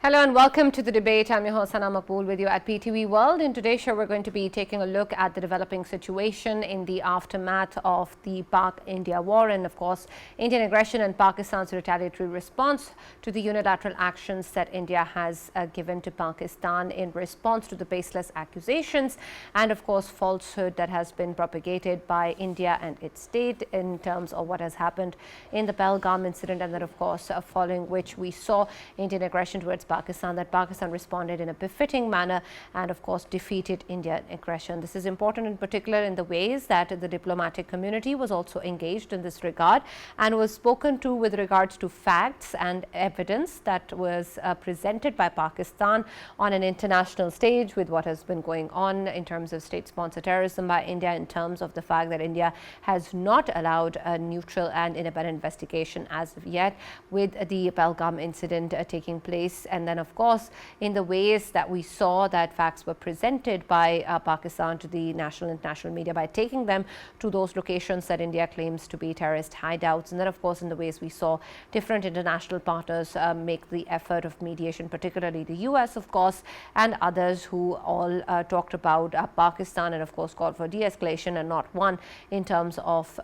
Hello and welcome to the debate. I'm your host Maqbool with you at PTV World. In today's show, we're going to be taking a look at the developing situation in the aftermath of the Pak-India war and, of course, Indian aggression and Pakistan's retaliatory response to the unilateral actions that India has given to Pakistan in response to the baseless accusations and, of course, falsehood that has been propagated by India and its state in terms of what has happened in the Pahalgam incident, and then, of course, following which we saw Indian aggression towards Pakistan, that Pakistan responded in a befitting manner and, of course, defeated Indian aggression. This is important in particular in the ways that the diplomatic community was also engaged in this regard and was spoken to with regards to facts and evidence that was presented by Pakistan on an international stage with what has been going on in terms of state-sponsored terrorism by India, in terms of the fact that India has not allowed a neutral and independent investigation as of yet with the Pahalgam incident taking place. And then, of course, in the ways that we saw that facts were presented by Pakistan to the national and international media by taking them to those locations that India claims to be terrorist hideouts. And then, of course, in the ways we saw different international partners make the effort of mediation, particularly the US, of course, and others who all talked about Pakistan and, of course, called for de-escalation and not one in terms of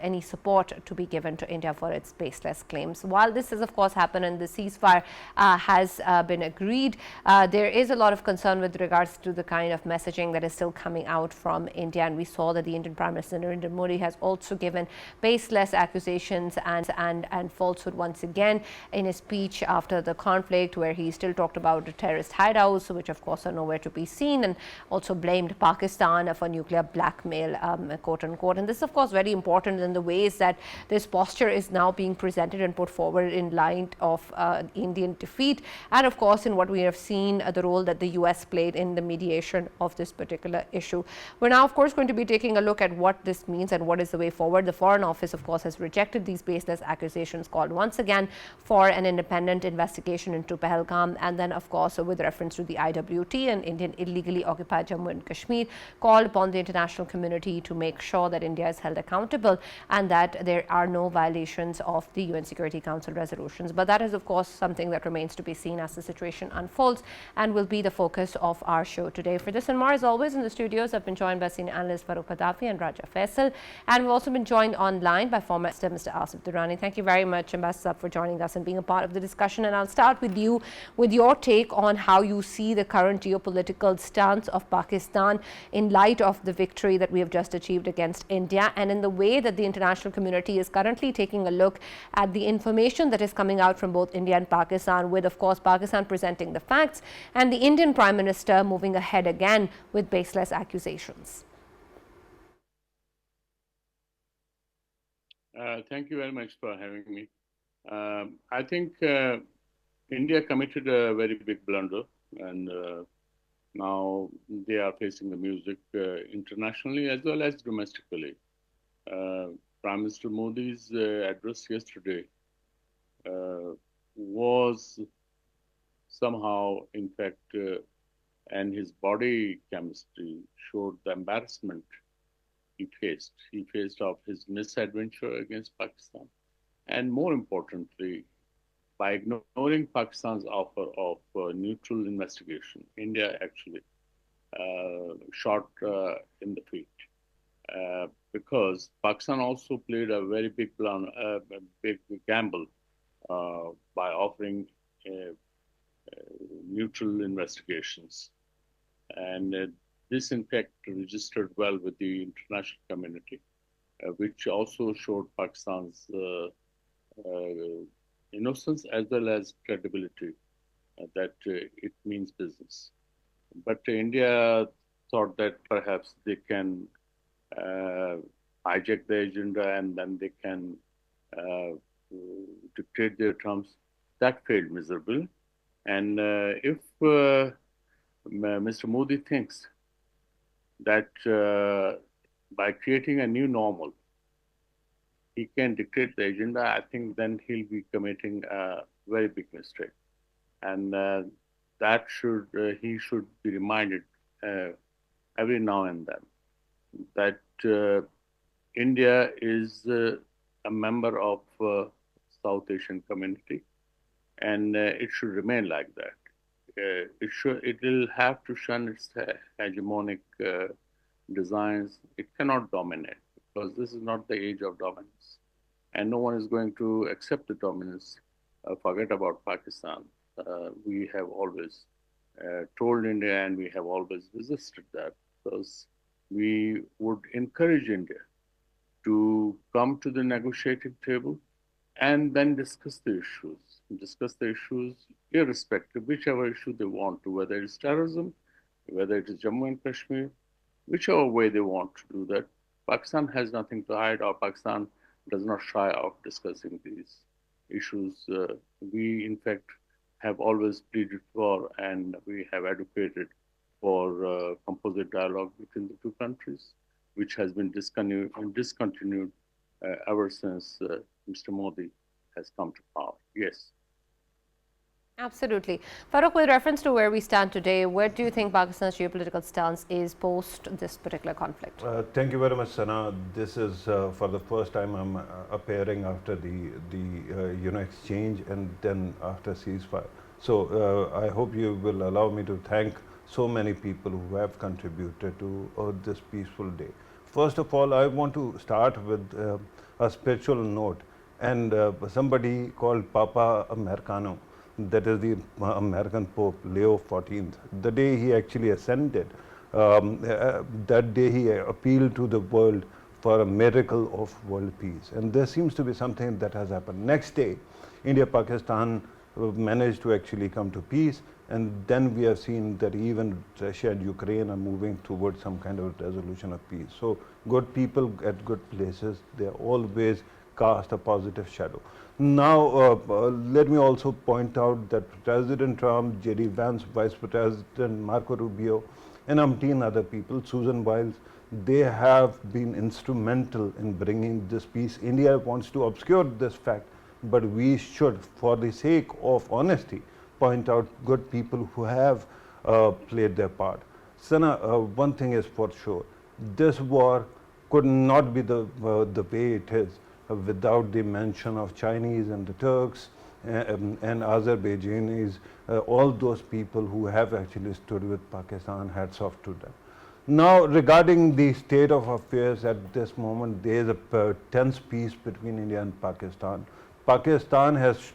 any support to be given to India for its baseless claims. While this has, of course, happened and the ceasefire has been agreed, there is a lot of concern with regards to the kind of messaging that is still coming out from India. And we saw that the Indian Prime Minister Narendra Modi has also given baseless accusations and falsehood once again in his speech after the conflict, where he still talked about the terrorist hideouts, which of course are nowhere to be seen, and also blamed Pakistan for nuclear blackmail, quote unquote. And this is, of course, very important in the ways that this posture is now being presented and put forward in light of Indian defeat, and of course in what we have seen the role that the US played in the mediation of this particular issue. We're now, of course, going to be taking a look at what this means and what is the way forward. The Foreign Office, of course, has rejected these baseless accusations, called once again for an independent investigation into Pahalgam, and then, of course, with reference to the IWT and Indian illegally occupied Jammu and Kashmir, called upon the international community to make sure that India is held accountable and that there are no violations of the UN Security Council resolutions. But that is, of course, something that remains to be seen as the situation unfolds and will be the focus of our show today. For this and more, as always, in the studios, I've been joined by senior analyst Farrukh Pitafi and Faisal, and we've also been joined online by former Mr. Asif Durrani. Thank you very much, Ambassador, for joining us and being a part of the discussion. And I'll start with you with your take on how you see the current geopolitical stance of Pakistan in light of the victory that we have just achieved against India, and in the way that the international community is currently taking a look at the information that is coming out from both India and Pakistan, with, of course, Pakistan presenting the facts and the Indian Prime Minister moving ahead again with baseless accusations. Thank you very much for having me. I think India committed a very big blunder, and now they are facing the music internationally as well as domestically. Prime Minister Modi's address yesterday was somehow, in fact, and his body chemistry showed the embarrassment he faced. He faced off his misadventure against Pakistan. And more importantly, by ignoring Pakistan's offer of neutral investigation, India actually shot in the feet. Because Pakistan also played a very big big gamble by offering neutral investigations. And this, in fact, registered well with the international community, which also showed Pakistan's innocence as well as credibility that it means business. But India thought that perhaps they can hijack the agenda and then they can dictate their terms. That failed miserably. And if Mr. Modi thinks that by creating a new normal, he can dictate the agenda, I think then he'll be committing a very big mistake. And that he should be reminded every now and then that India is a member of South Asian community, and it should remain like that. it will have to shun its hegemonic designs. It cannot dominate because this is not the age of dominance, and no one is going to accept the dominance. Forget about Pakistan. We have always told India, and we have always resisted that because we would encourage India to come to the negotiating table and then discuss the issues. Discuss the issues irrespective, whichever issue they want to, whether it's terrorism, whether it is Jammu and Kashmir, whichever way they want to do that. Pakistan has nothing to hide, or Pakistan does not shy of discussing these issues. We, in fact, have always pleaded for and we have advocated for composite dialogue between the two countries, which has been discontinued ever since Mr. Modi has come to power. Yes. Absolutely. Farrukh, with reference to where we stand today, where do you think Pakistan's geopolitical stance is post this particular conflict? Thank you very much, Sana. This is for the first time I'm appearing after the exchange and then after ceasefire. So I hope you will allow me to thank so many people who have contributed to this peaceful day. First of all, I want to start with a spiritual note, and somebody called Papa Americano, that is the American Pope Leo XIV. The day he actually ascended, that day he appealed to the world for a miracle of world peace. And there seems to be something that has happened. Next day, India-Pakistan managed to actually come to peace. And then we have seen that even Russia and Ukraine are moving towards some kind of resolution of peace. So good people at good places, they always cast a positive shadow. Now, let me also point out that President Trump, J.D. Vance, Vice President Marco Rubio, and umpteen other people, Susan Wiles, they have been instrumental in bringing this peace. India wants to obscure this fact, but we should, for the sake of honesty, point out good people who have played their part. Sana, one thing is for sure, this war could not be the way it is without the mention of Chinese and the Turks and Azerbaijanis, all those people who have actually stood with Pakistan, hats off to them. Now, regarding the state of affairs at this moment, there is a tense peace between India and Pakistan. Pakistan has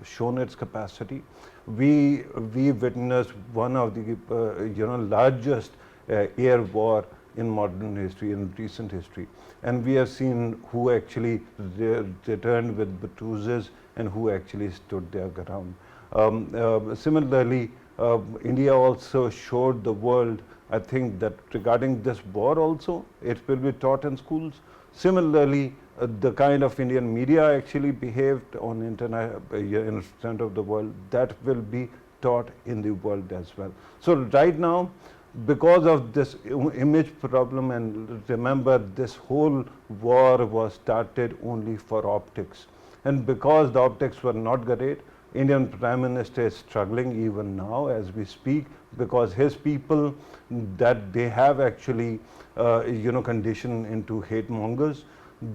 shown its capacity. We witnessed one of the largest air war in modern history, in recent history, and we have seen who actually returned with Batuzes and who actually stood their ground. Similarly, India also showed the world, I think, that regarding this war also, it will be taught in schools. Similarly, the kind of Indian media actually behaved on internet in front of the world, that will be taught in the world as well. So right now, because of this image problem, and remember, this whole war was started only for optics, and because the optics were not great, Indian Prime Minister is struggling even now as we speak, because his people, that they have actually conditioned into hate mongers,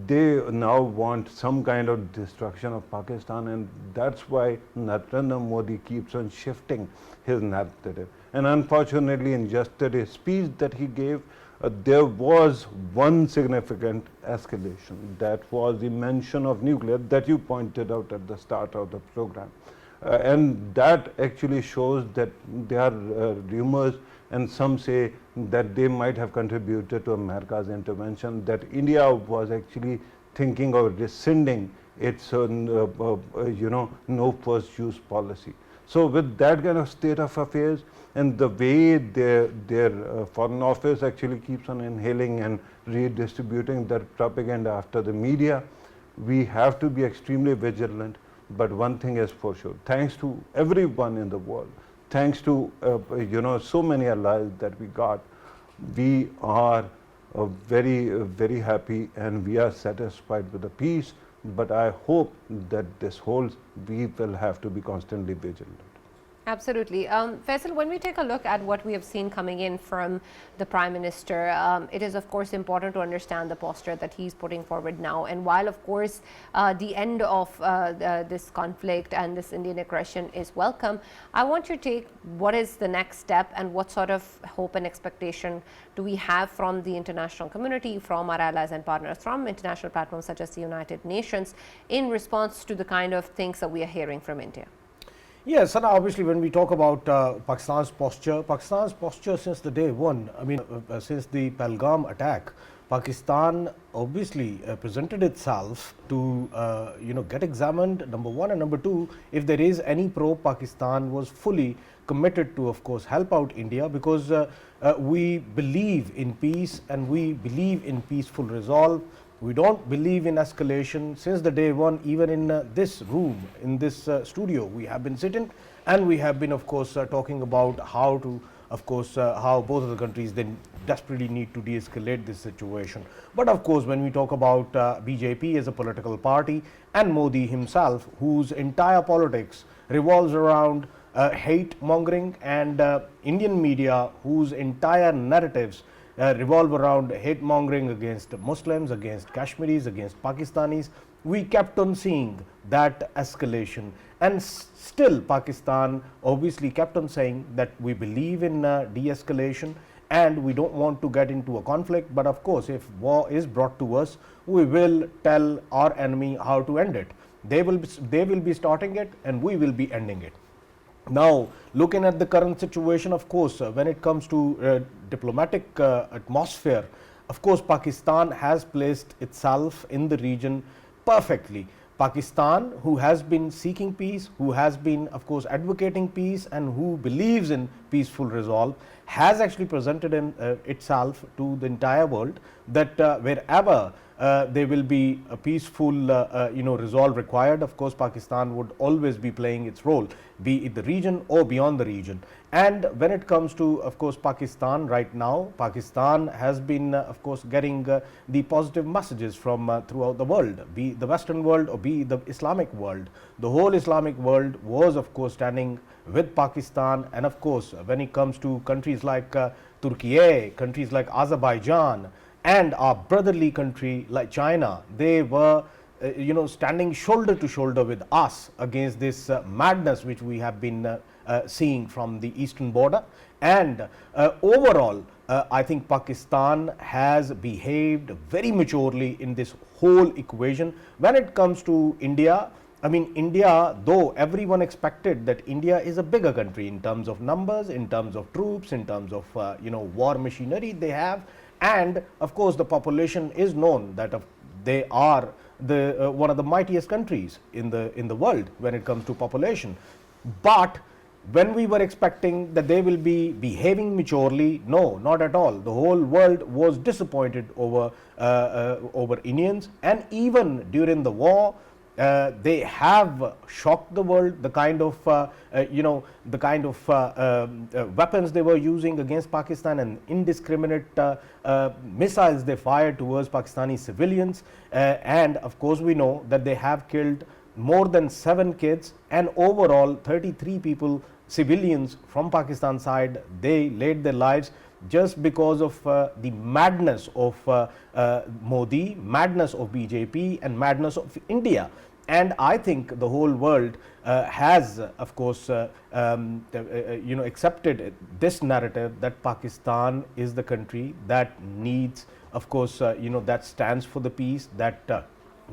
they now want some kind of destruction of Pakistan, and that's why Narendra Modi keeps on shifting his narrative. And unfortunately, in yesterday's speech that he gave, there was one significant escalation. That was the mention of nuclear that you pointed out at the start of the program. And that actually shows that there are rumors, and some say that they might have contributed to America's intervention, that India was actually thinking of rescinding its no first use policy. So with that kind of state of affairs, and the way their foreign office actually keeps on inhaling and redistributing that propaganda after the media, we have to be extremely vigilant. But one thing is for sure, thanks to everyone in the world, thanks to so many allies that we got, we are very, very happy, and we are satisfied with the peace. But I hope that this holds. We will have to be constantly vigilant. Absolutely. Faisal, when we take a look at what we have seen coming in from the Prime Minister, it is, of course, important to understand the posture that he's putting forward now. And while, of course, the end of this conflict and this Indian aggression is welcome, I want your take. What is the next step, and what sort of hope and expectation do we have from the international community, from our allies and partners, from international platforms such as the United Nations, in response to the kind of things that we are hearing from India? Yes, Sana, obviously when we talk about Pakistan's posture since the day one, I mean since the Pahalgam attack, Pakistan obviously presented itself to get examined, number one, and number two, if there is any probe, Pakistan was fully committed to, of course, help out India, because we believe in peace and we believe in peaceful resolve. We don't believe in escalation. Since the day one, even in this room, in this studio, we have been sitting and we have been, of course, talking about how to, of course, how both of the countries then desperately need to de-escalate this situation. But of course, when we talk about BJP as a political party and Modi himself, whose entire politics revolves around hate mongering, and Indian media, whose entire narratives revolve around hate mongering against Muslims, against Kashmiris, against Pakistanis, we kept on seeing that escalation. And still Pakistan obviously kept on saying that we believe in de-escalation and we don't want to get into a conflict. But of course, if war is brought to us, we will tell our enemy how to end it. They will be starting it and we will be ending it. Now, looking at the current situation, of course, when it comes to diplomatic atmosphere, of course, Pakistan has placed itself in the region perfectly. Pakistan, who has been seeking peace, who has been, of course, advocating peace, and who believes in peaceful resolve, has actually presented itself to the entire world that wherever there will be a peaceful resolve required, of course Pakistan would always be playing its role, be it the region or beyond the region. And when it comes to, of course, Pakistan right now, Pakistan has been of course getting the positive messages from throughout the world, be the Western world or be the Islamic world. The whole Islamic world was, of course, standing with Pakistan. And of course, when it comes to countries like Turkey, countries like Azerbaijan, and our brotherly country like China, they were standing shoulder to shoulder with us against this madness which we have been seeing from the eastern border. And overall, I think Pakistan has behaved very maturely in this whole equation. When it comes to India, I mean, India, though everyone expected that India is a bigger country in terms of numbers, in terms of troops, in terms of war machinery they have, and of course the population is known that they are the one of the mightiest countries in the world when it comes to population. But when we were expecting that they will be behaving maturely, no, not at all. The whole world was disappointed over Indians, and even during the war, they have shocked the world. The kind of weapons they were using against Pakistan, and indiscriminate missiles they fired towards Pakistani civilians, and of course we know that they have killed more than 7 kids and overall 33 people, civilians from Pakistan side. They laid their lives just because of the madness of Modi, madness of BJP, and madness of India. And I think the whole world has, of course, accepted this narrative that Pakistan is the country that needs, of course, that stands for the peace, that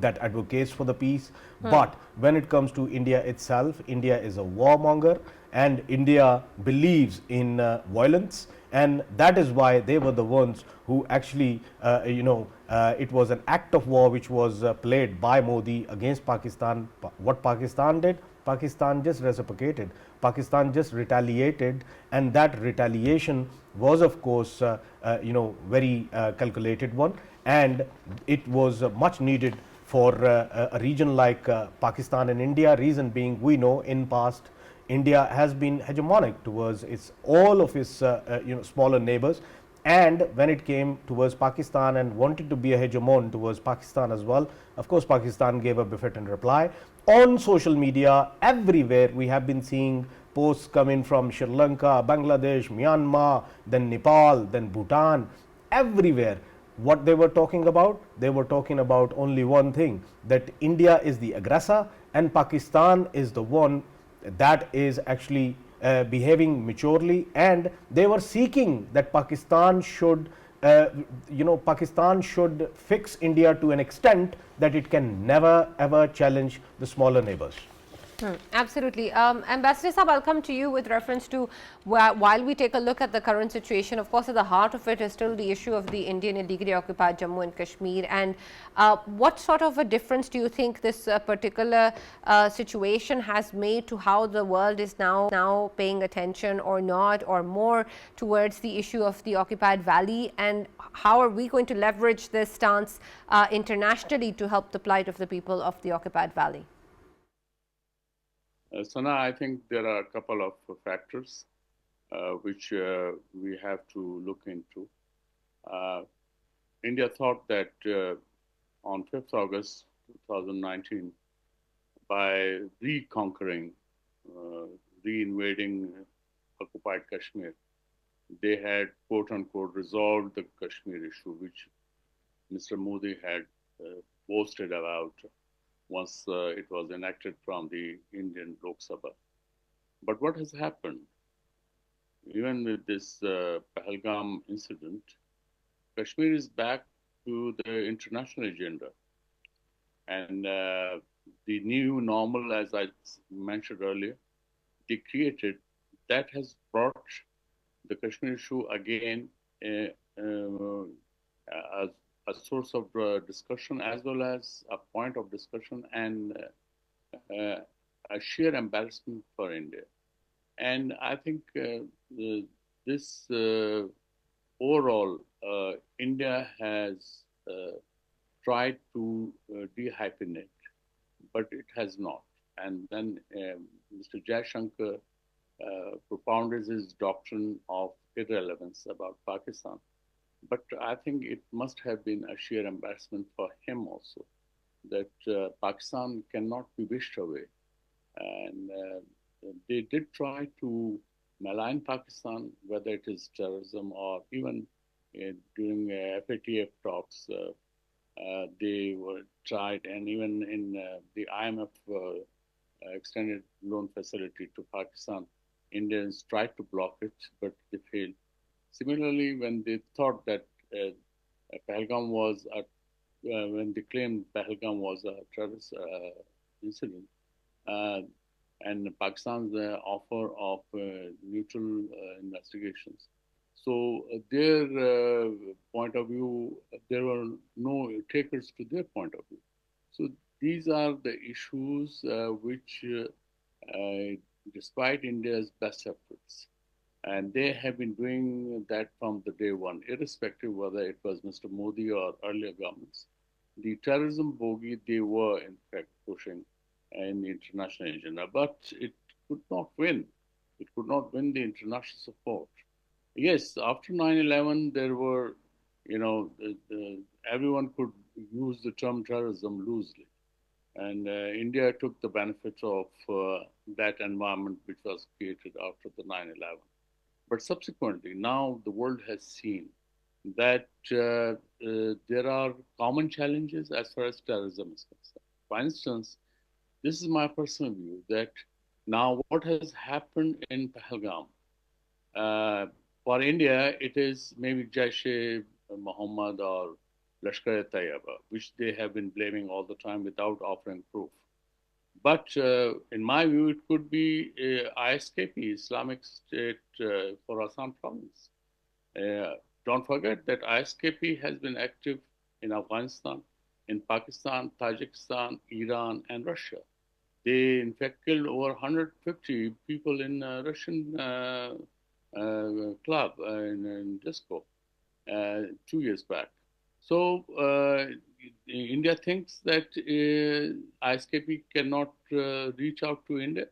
advocates for the peace. But when it comes to India itself, India is a warmonger, and India believes in violence. And that is why they were the ones who actually, it was an act of war which was played by Modi against Pakistan. What Pakistan did, Pakistan just reciprocated, Pakistan just retaliated, and that retaliation was, of course, very calculated one, and it was much needed for a region like Pakistan and India. Reason being, we know in past India has been hegemonic towards all of its smaller neighbors, and when it came towards Pakistan and wanted to be a hegemon towards Pakistan as well, of course Pakistan gave a befitting reply. On social media, everywhere we have been seeing posts come in from Sri Lanka, Bangladesh, Myanmar, then Nepal, then Bhutan, everywhere. What they were talking about? They were talking about only one thing, that India is the aggressor and Pakistan is the one that is actually behaving maturely, and they were seeking that Pakistan should Pakistan should fix India to an extent that it can never ever challenge the smaller neighbors. Absolutely. Ambassador Saab, I'll come to you with reference to while we take a look at the current situation. Of course, at the heart of it is still the issue of the Indian illegally occupied Jammu and Kashmir. And what sort of a difference do you think this particular situation has made to how the world is now paying attention or not, or more towards the issue of the occupied valley? And how are we going to leverage this stance internationally to help the plight of the people of the occupied valley? Sana, I think there are a couple of factors which we have to look into. India thought that on 5th August 2019, by reconquering, re-invading occupied Kashmir, they had quote-unquote resolved the Kashmir issue, which Mr. Modi had boasted about once it was enacted from the Indian Lok Sabha. But what has happened? Even with this Pahalgam incident, Kashmir is back to the international agenda. And the new normal, as I mentioned earlier, they created, that has brought the Kashmir issue again as a source of discussion, as well as a point of discussion and a sheer embarrassment for India. And I think this overall, India has tried to de-hyphen it, but it has not. And then Mr. Jaishankar propounded his doctrine of irrelevance about Pakistan. But I think it must have been a sheer embarrassment for him also, that Pakistan cannot be wished away. And they did try to malign Pakistan, whether it is terrorism or even during FATF talks, they were tried, and even in the IMF extended loan facility to Pakistan, Indians tried to block it, but they failed. Similarly, when they thought that Pahalgam was, when they claimed Pahalgam was a terrorist incident, and Pakistan's offer of neutral investigations. So their point of view, there were no takers to their point of view. So these are the issues which, despite India's best efforts, and they have been doing that from the day one, irrespective whether it was Mr. Modi or earlier governments. The terrorism bogey they were, in fact, pushing in the international agenda, but it could not win. It could not win the international support. Yes, after 9/11, there were, everyone could use the term terrorism loosely. And India took the benefit of that environment which was created after the 9/11. But subsequently, now the world has seen that there are common challenges as far as terrorism is concerned. For instance, this is my personal view, that now what has happened in Pahalgam, for India, it is maybe Jaish-e-Mohammed or Lashkar-e-Taiba, which they have been blaming all the time without offering proof. But in my view, it could be ISKP, Islamic State for Assam province. Don't forget that ISKP has been active in Afghanistan, in Pakistan, Tajikistan, Iran, and Russia. They, in fact, killed over 150 people in a Russian club in disco 2 years back. So India thinks that ISKP cannot reach out to India.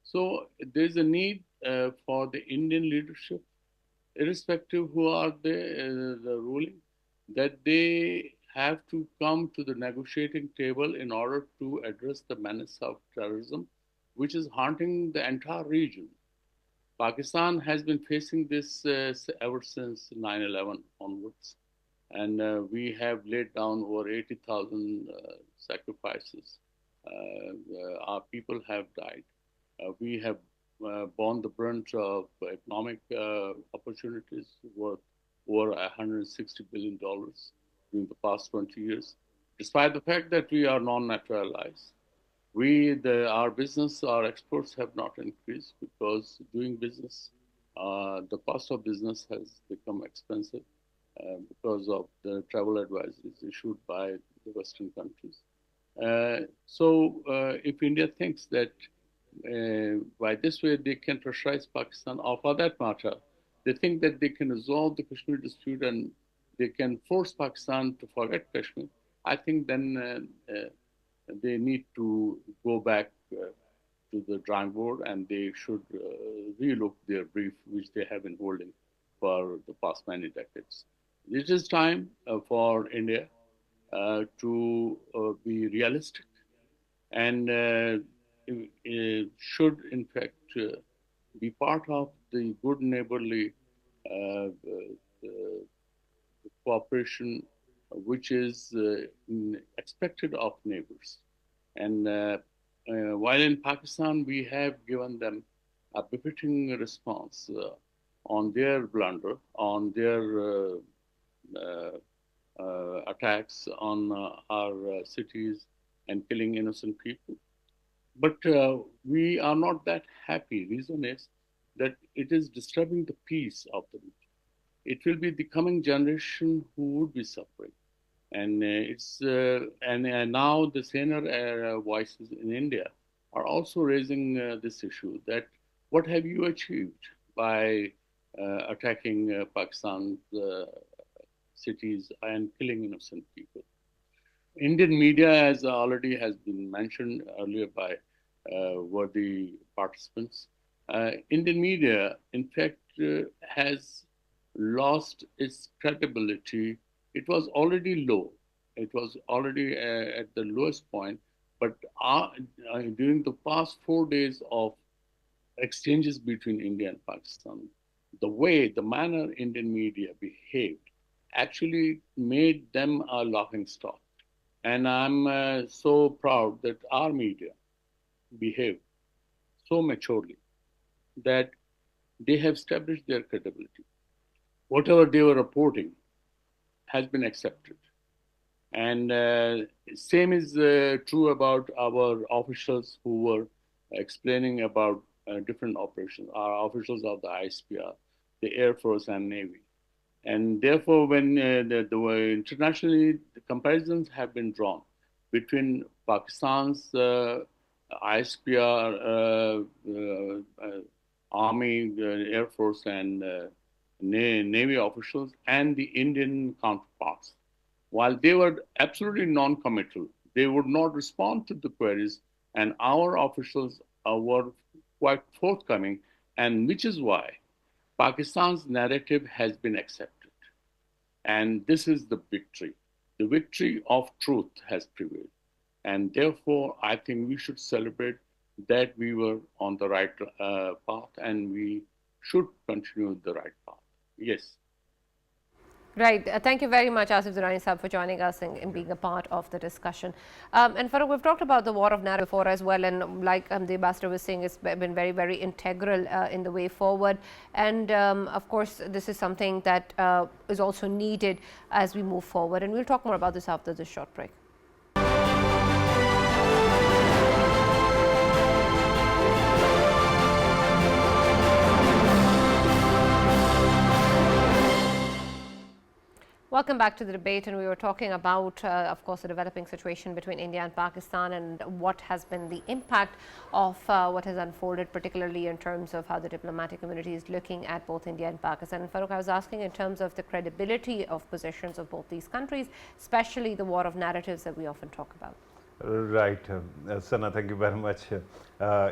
So there's a need for the Indian leadership, irrespective who are the ruling, that they have to come to the negotiating table in order to address the menace of terrorism, which is haunting the entire region. Pakistan has been facing this ever since 9/11 onwards, and we have laid down over 80,000 sacrifices. Our people have died. We have borne the brunt of economic opportunities worth over $160 billion during the past 20 years, despite the fact that we are non-naturalized. Our business, our exports have not increased because doing business, the cost of business has become expensive because of the travel advisories issued by the Western countries. If India thinks that by this way they can pressurize Pakistan, or for that matter, they think that they can resolve the Kashmir dispute and they can force Pakistan to forget Kashmir, I think then they need to go back to the drawing board and they should relook their brief, which they have been holding for the past many decades. It is time for India to be realistic and should, in fact, be part of the good neighborly uh, cooperation which is expected of neighbors. And while in Pakistan, we have given them a befitting response on their blunder, on their attacks on our cities and killing innocent people. But we are not that happy. Reason is that it is disturbing the peace of the region. It will be the coming generation who would be suffering. And now the saner voices in India are also raising this issue that what have you achieved by attacking Pakistan's cities and killing innocent people? Indian media, as already has been mentioned earlier by worthy participants, Indian media, in fact, has lost its credibility. It was already low. It was already at the lowest point. But during the past 4 days of exchanges between India and Pakistan, the way, the manner Indian media behaved actually made them a laughing stock. And I'm so proud that our media behaved so maturely that they have established their credibility. Whatever they were reporting has been accepted. And same is true about our officials who were explaining about different operations, our officials of the ISPR, the Air Force and Navy. And therefore, when internationally the comparisons have been drawn between Pakistan's ISPR, Army, Air Force, and Navy officials and the Indian counterparts, while they were absolutely non-committal, they would not respond to the queries, and our officials were quite forthcoming, and which is why Pakistan's narrative has been accepted. And this is the victory. The victory of truth has prevailed. And therefore, I think we should celebrate that we were on the right path and we should continue the right path. Yes. Right. Thank you very much, Asif Durrani Sahab, for joining us and being a part of the discussion. And Farrukh, we've talked about the war of narrative before as well, and like the ambassador was saying, it's been very, very integral in the way forward. And of course, this is something that is also needed as we move forward. And we'll talk more about this after this short break. Welcome back to the debate, and we were talking about, of course, the developing situation between India and Pakistan and what has been the impact of what has unfolded, particularly in terms of how the diplomatic community is looking at both India and Pakistan. And Farrukh, I was asking in terms of the credibility of positions of both these countries, especially the war of narratives that we often talk about. Right, Sana, thank you very much.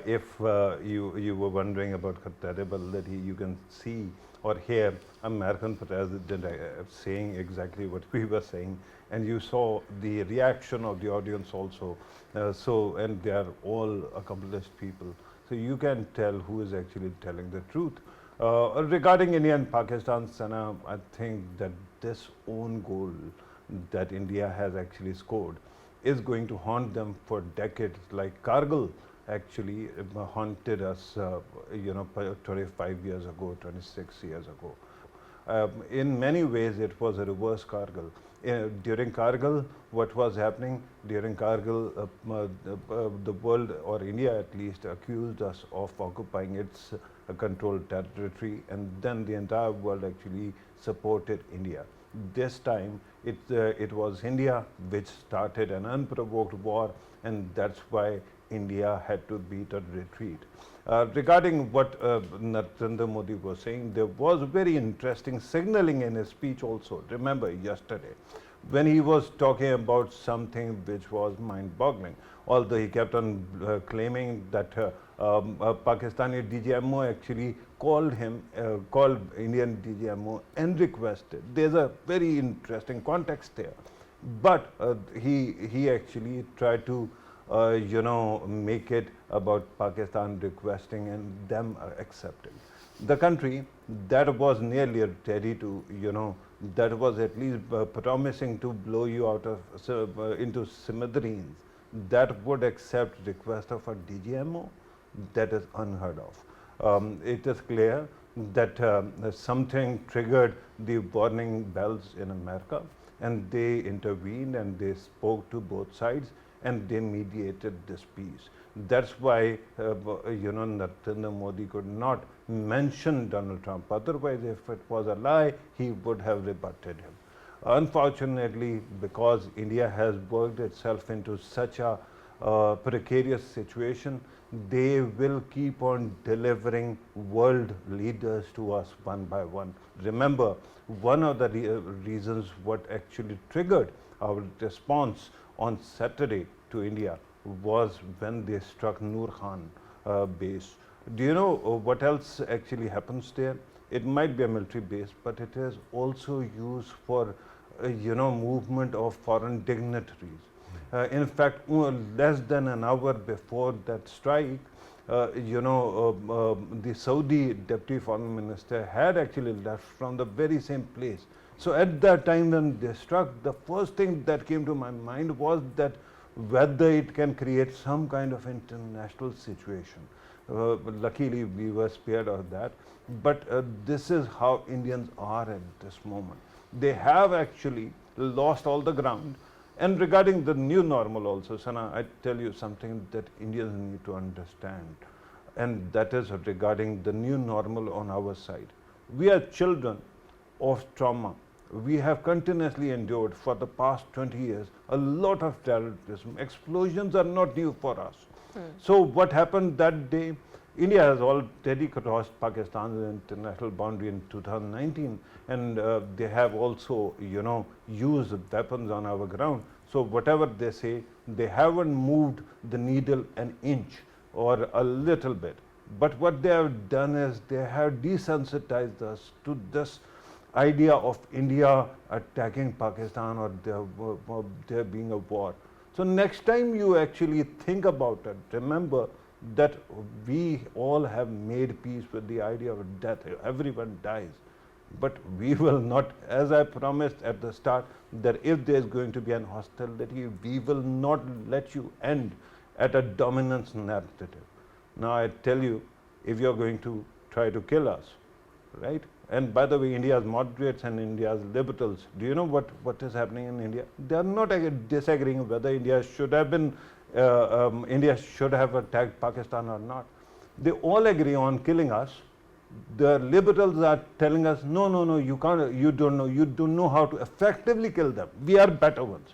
If you were wondering about credibility, you can see or here American president saying exactly what we were saying, and you saw the reaction of the audience also. And they are all accomplished people, so you can tell who is actually telling the truth. Regarding India and Pakistan, Sana, I think that this own goal that India has actually scored is going to haunt them for decades, like Kargil actually haunted us, 25 years ago, 26 years ago. In many ways, it was a reverse Kargil. During Kargil, what was happening? During Kargil, the world, or India at least, accused us of occupying its controlled territory, and then the entire world actually supported India. This time, it was India which started an unprovoked war, and that's why India had to beat a retreat. Regarding what Narendra Modi was saying, there was very interesting signaling in his speech also. Remember yesterday, when he was talking about something which was mind-boggling, although he kept on claiming that Pakistani DGMO actually called Indian DGMO and requested. There's a very interesting context there. But he actually tried to make it about Pakistan requesting and them accepting. The country that was nearly ready to, that was at least promising to blow you out of into smithereens, that would accept request of a DGMO, that is unheard of. It is clear that something triggered the warning bells in America, and they intervened and they spoke to both sides, and they mediated this peace. That's why Narendra Modi could not mention Donald Trump. Otherwise, if it was a lie, he would have rebutted him. Unfortunately, because India has worked itself into such a precarious situation, they will keep on delivering world leaders to us one by one. Remember, one of the reasons what actually triggered our response on Saturday to India was when they struck Noor Khan base. Do you know what else actually happens there? It might be a military base, but it is also used for movement of foreign dignitaries. In fact, less than an hour before that strike, the Saudi deputy foreign minister had actually left from the very same place. So at that time when they struck, the first thing that came to my mind was that whether it can create some kind of international situation. Luckily, we were spared of that. But this is how Indians are at this moment. They have actually lost all the ground. And regarding the new normal also, Sana, I tell you something that Indians need to understand. And that is regarding the new normal on our side. We are children of trauma. We have continuously endured for the past 20 years a lot of terrorism. Explosions are not new for us. So what happened that day? India has already crossed Pakistan's international boundary in 2019, and they have also, used weapons on our ground. So whatever they say, they haven't moved the needle an inch or a little bit. But what they have done is they have desensitized us to this idea of India attacking Pakistan or there being a war. So next time you actually think about it, remember that we all have made peace with the idea of death. Everyone dies. But we will not, as I promised at the start, that if there is going to be an hostility, we will not let you end at a dominance narrative. Now I tell you, if you are going to try to kill us, right? And by the way, India's moderates and India's liberals, do you know what is happening in India? They are not disagreeing whether India should have attacked Pakistan or not. They all agree on killing us. The liberals are telling us, no, you can't, you don't know how to effectively kill them. We are better ones.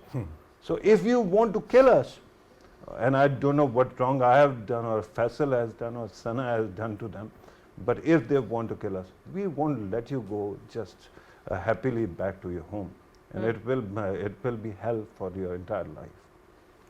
So if you want to kill us, and I don't know what wrong I have done or Faisal has done or Sana has done to them, but if they want to kill us, we won't let you go just happily back to your home. And it will be hell for your entire life.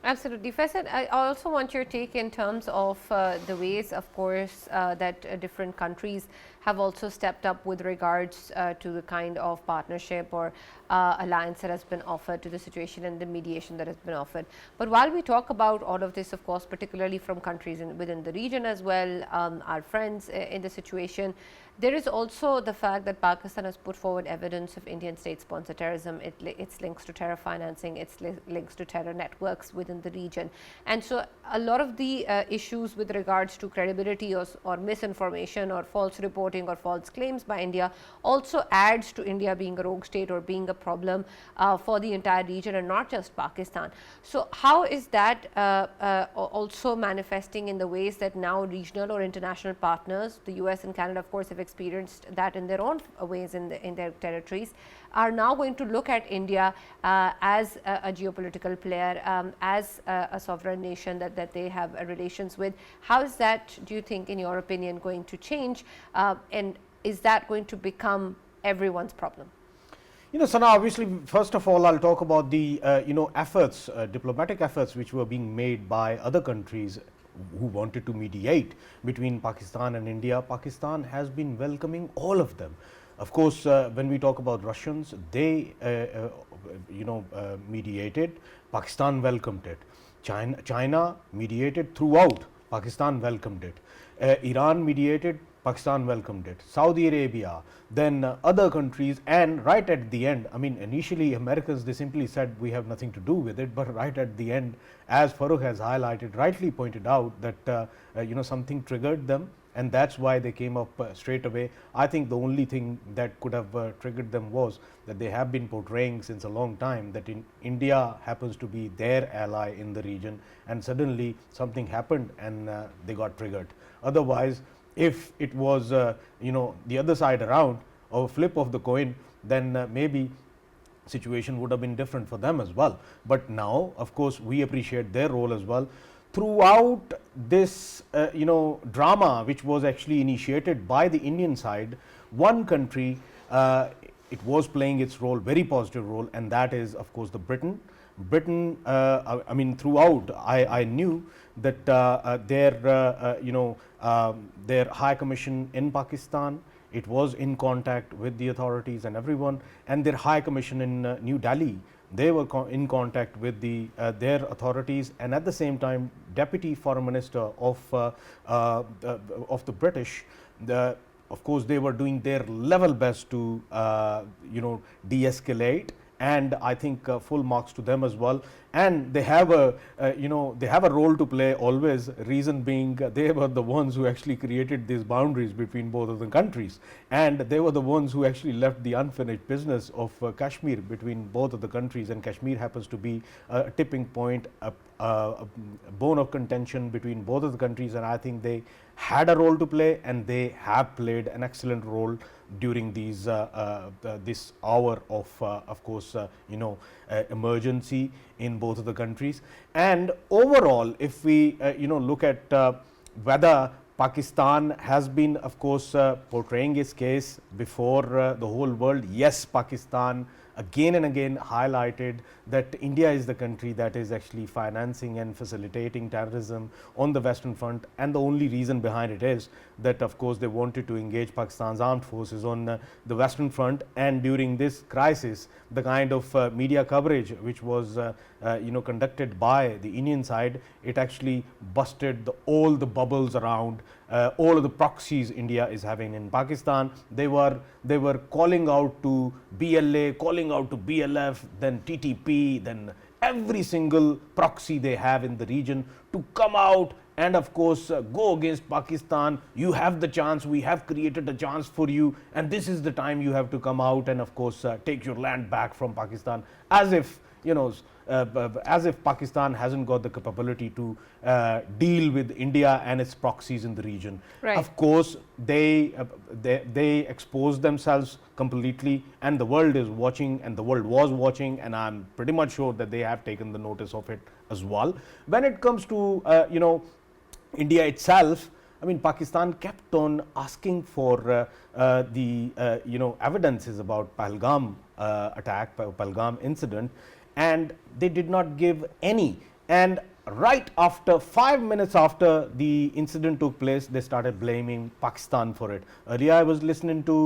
Absolutely. Faisal, I also want your take in terms of the ways, of course, that different countries have also stepped up with regards to the kind of partnership or alliance that has been offered to the situation and the mediation that has been offered. But while we talk about all of this, of course, particularly from countries within the region as well, our friends in the situation, there is also the fact that Pakistan has put forward evidence of Indian state-sponsored terrorism, its links to terror financing, its links to terror networks within the region. And so a lot of the issues with regards to credibility or misinformation or false reporting or false claims by India also adds to India being a rogue state or being a problem for the entire region and not just Pakistan. So how is that also manifesting in the ways that now regional or international partners, the US and Canada, of course, have experienced that in their own ways in their territories, are now going to look at India as a geopolitical player, as a sovereign nation that they have relations with. How is that, do you think, in your opinion, going to change? And is that going to become everyone's problem? You know, Sana, obviously, first of all, I'll talk about the, efforts, diplomatic efforts which were being made by other countries who wanted to mediate between Pakistan and India. Pakistan has been welcoming all of them. Of course, when we talk about Russians, they, mediated, Pakistan welcomed it. China mediated throughout, Pakistan welcomed it. Iran mediated, Pakistan welcomed it. Saudi Arabia, then other countries, and right at the end, I mean, initially Americans, they simply said we have nothing to do with it, but right at the end, as Farrukh has highlighted, rightly pointed out that something triggered them, and that's why they came up straight away. I think the only thing that could have triggered them was that they have been portraying since a long time that India happens to be their ally in the region, and suddenly something happened and they got triggered. Otherwise, if it was the other side around, or flip of the coin, then maybe situation would have been different for them as well. But now, of course, we appreciate their role as well. Throughout this drama, which was actually initiated by the Indian side, one country it was playing its role, very positive role, and that is, of course, the Britain. I mean, throughout, I knew that their High Commission in Pakistan, it was in contact with the authorities and everyone, and their High Commission in New Delhi, they were in contact with their authorities, and at the same time, Deputy Foreign Minister of the British, of course, they were doing their level best to de-escalate, and I think full marks to them as well. And they have a role to play always. Reason being, they were the ones who actually created these boundaries between both of the countries, and they were the ones who actually left the unfinished business of Kashmir between both of the countries. And Kashmir happens to be a tipping point, a bone of contention between both of the countries, and I think they had a role to play, and they have played an excellent role during these this hour of course, emergency in both of the countries. And overall, if we look at whether Pakistan has been, of course, portraying its case before the whole world, yes, Pakistan again and again highlighted that India is the country that is actually financing and facilitating terrorism on the Western Front, and the only reason behind it is that, of course, they wanted to engage Pakistan's armed forces on the Western Front. And during this crisis, the kind of media coverage which was conducted by the Indian side, it actually busted all the bubbles around all of the proxies India is having in Pakistan. They were calling out to BLA, calling out to BLF, then TTP, then every single proxy they have in the region to come out and, of course, go against Pakistan. You have the chance, we have created a chance for you, and this is the time you have to come out and, of course, take your land back from Pakistan, as if as if Pakistan hasn't got the capability to deal with India and its proxies in the region. Right. Of course, they expose themselves completely, and the world is watching, and the world was watching, and I'm pretty much sure that they have taken the notice of it as well. When it comes to India itself, I mean, Pakistan kept on asking for the evidences about Pahalgam attack, Pahalgam incident, and they did not give any. and right after 5 minutes after the incident took place, they started blaming Pakistan for it. Earlier I was listening to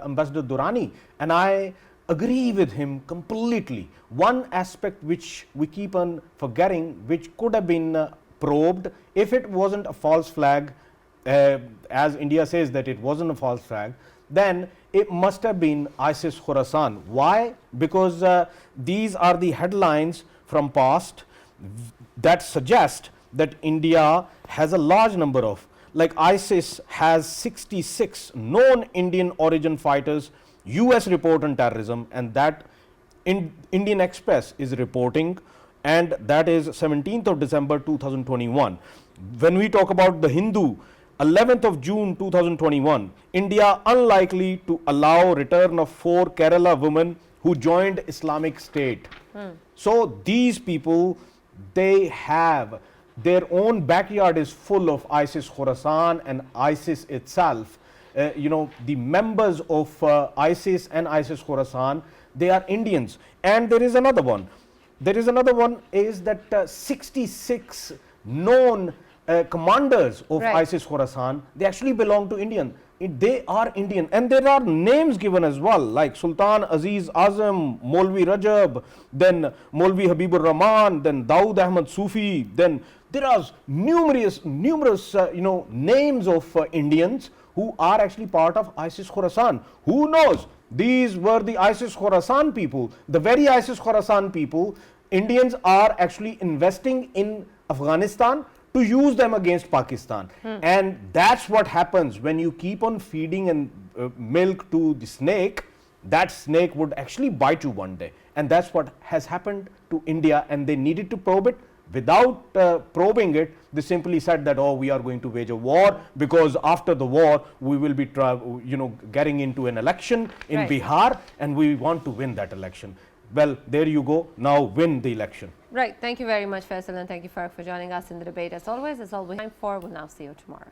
Ambassador Durrani, and I agree with him completely. One aspect which we keep on forgetting, which could have been probed if it wasn't a false flag, as India says that it wasn't a false flag, then it must have been ISIS Khorasan. Why? Because these are the headlines from past that suggest that India has a large number of, like ISIS has 66 known Indian origin fighters, US report on terrorism, and that Indian Express is reporting, and that is 17th of December 2021. When we talk about the Hindu, 11th of June 2021, India unlikely to allow return of 4 Kerala women who joined Islamic State. So these people, they have their own backyard is full of ISIS Khorasan and ISIS itself. The members of ISIS and ISIS Khorasan, they are Indians. And there is another one. Is that 66 known commanders of ISIS Khorasan, they actually belong to Indian. They are Indian, and there are names given as well, like Sultan Aziz Azam, Molvi Rajab, then Molvi Habibur Rahman, then Dawood Ahmad Sufi. Then there are numerous names of Indians who are actually part of ISIS Khorasan. Who knows? These were the ISIS Khorasan people, the very ISIS Khorasan people. Indians are actually investing in Afghanistan to use them against Pakistan. And that's what happens when you keep on feeding and milk to the snake. That snake would actually bite you one day, and that's what has happened to India, and they needed to probe it. Without probing it, they simply said that, oh, we are going to wage a war, because after the war we will be getting into an election in Bihar, and we want to win that election. Well, there you go, now win the election. Right. Thank you very much, Faisal, and thank you, Farrukh, for joining us in the debate. As always, time for. We'll now see you tomorrow.